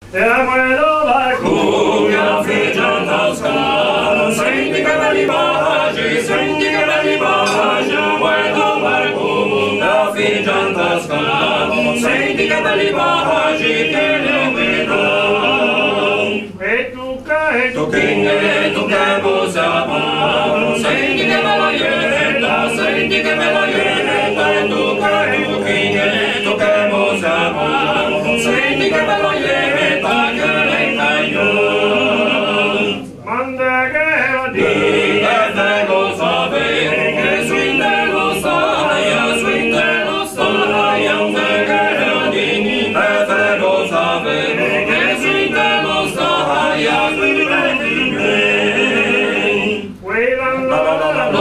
E a quello va Cumbia figiata scala, senti che belli baci, senti che belli baci, a quello va cumbia figiata scala, senti che belli baci che ne vedo. e tu che Tu che musaba, senti che bella ietta, senti che bella ietta, e tu che musaba, senti che bella ietta, che ne caiò. manda che lo Di che vengo sapere, che sui te lo sai, un te che lo di, che vengo sapere, che sui te lo sai, quella la la